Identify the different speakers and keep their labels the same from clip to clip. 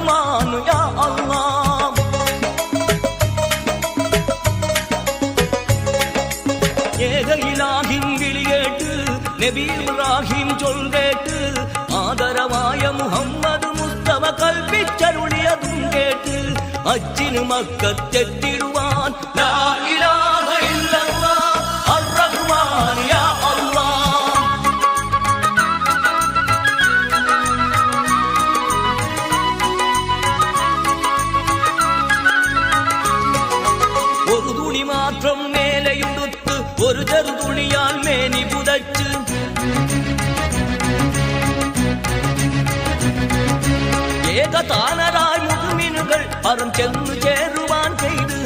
Speaker 1: റഹ്മാനു യാ അല്ലാഹ്. ഏക ഇലാഹിൻ വിളികേട്ട് നബി ഇബ്രാഹിം ചൊൽകേട്ട് ആദരവായ മുഹമ്മദ് മുസ്തഫ കൽപ്പിച്ചരുളിയതും കേട്ട് ഹജ്ജിന് മക്കത്തെത്തിടുവാൻ ലാ ഇലാഹ ഇല്ലല്ലാഹ് അർ റഹ്മാൻ യാ അല്ലാഹ്. ഒരു തുണി മാത്രം മേലെയുടുത്ത് ഒരു ചെറുതുണിയാൽ മേനി പുതച്ച് ഏകതാനരായി മുഅ്മിനുകൾ അറം ചെന്നു ചേരുവാൻ ചെയ്ത്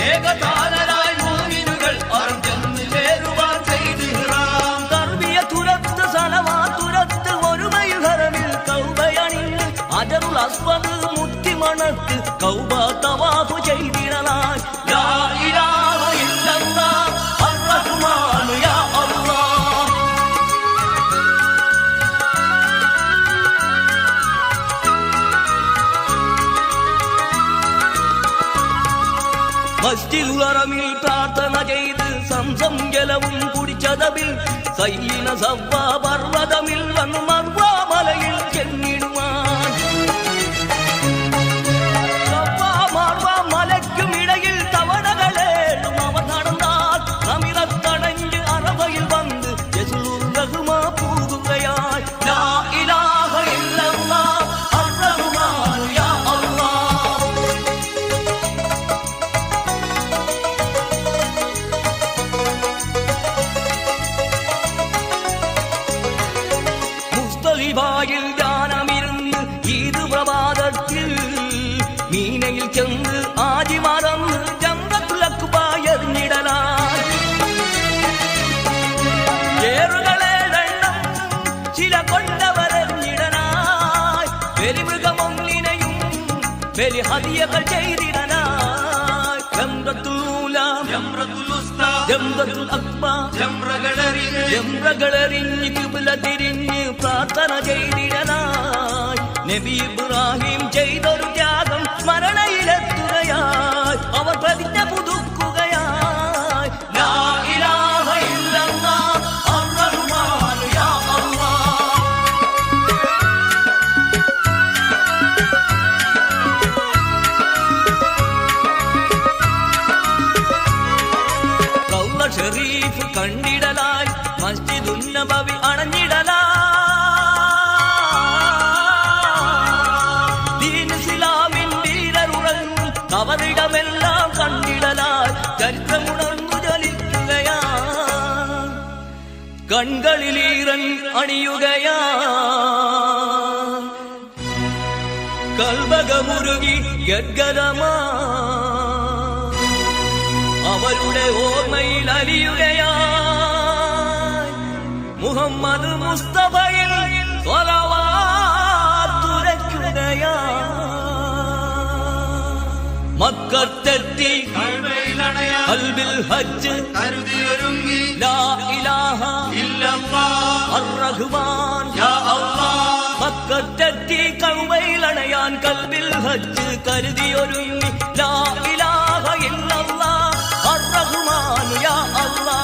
Speaker 1: ഏകതാനരായി മുഅ്മിനുകൾ അറം ചെന്നു ചേരുവാൻ ചെയ്ത് കർവിയ തുരത്ത് സലവാത്തുരത്ത് ഒരുമയിൽ ഹറമിൽ കൗബയണിഞ്ഞ് അജറുൽ അസ്വദ് മുത്തിമണത്ത് കൗബ തവാഫ് ചെയ്തിടലായി ലാ ഇലാഹ ഇല്ലല്ലാഹ് അർ റഹ്മാൻ യാ അല്ലാഹ്. മസ്ജിദുൽ ഹറമിൽ പ്രാർത്ഥന ചെയ്ത് സംസം ജലവും കുടിച്ചതവിൽ സയ്യിന സവ്വ പർവ്വതമിൽ വന്നു മർവ മലയിൽ ചെന്നിടുവാൻ സവ്വ മർവ മലയ്ക്കുമിടയിൽ തവണകളേഴും അവ നടന്നാൽ നമിറത്തണഞ്ഞ് അറവയിൽ വന്ന് യസ്ലുർ റഹ്മ പൂകുകയായി ലാ ഇലാഹ ഇല്ലല്ലാഹ് അർ റഹ്മാൻ യാ അല്ലാഹ്. മുസ്തലിഫയിൽ ധ്യാനമിരുന്ന് ഈദ് പ്രഭാതത്തിൽ മീനയിൽ ചെന്ന് ആജി മറന്ന് ജംറത്തുൽ അഖ്ബ എറിഞ്ഞിടലായി ഏറുകളേഴെണ്ണം ചില കൊണ്ടവരെറിഞ്ഞിടനായി ബലിമൃഗമൊന്നിനെയും ബലി ഹദിയകൾ ചെയ്തിടനായി ജംറത്തുൽ ഊല ജംറത്തുൽ ഉസ്താ ജംറത്തുൽ അഖ്ബ ജംറകളെറിഞ്ഞ് ഖിബ്ല തിരിഞ്ഞ് പ്രാർത്ഥന ചെയ്തിടനായി നബി ഇബ്രാഹിം ചെയ്തൊരു ത്യാഗം സ്മരണയിലെത്തുകയായി അവർ പ്രതിജ്ഞ പുതുക്കുകയായി ലാ ഇലാഹ ഇല്ലല്ലാഹ് അർ റഹ്മാൻ യാ അല്ലാഹ്. റൗള ഷരീഫ് കണ്ടിടലായി മസ്ജിദുൻ നബവി അണഞ്ഞിടലായി ദീൻ ഇസ്ലാമിൻ വീരരുറങ്ങും കവറിടമെല്ലാം കണ്ടിടലായി ചരിത്രമുണർന്നു ജ്വലിക്കുകയായി കൺകളിലീറൻ അണിയുകയായി കൽബകമുരുകി ഗദ്ഗദമായി അവരുടെ ഓർമ്മയിൽ അലിയുകയായി മുഹമ്മദ് മുസ്തഫയിൽ സ്വലവാത്തുരയ്ക്കുകയായി മക്കത്തെത്തി ഖൽബിൽ ഹജ്ജ് ലാ ഇലാഹ ഇല്ലല്ലാഹ് അർ റഹ്മാൻ യാ അല്ലാഹ്. മക്കത്തെത്തി കഅബയിലണയാൻ ഖൽബിൽ ഹജ്ജ് കരുതിയൊരുങ്ങി ലാ ഇലാഹ ഇല്ലല്ലാഹ് അർ റഹ്മാൻ യാ അല്ലാഹ്.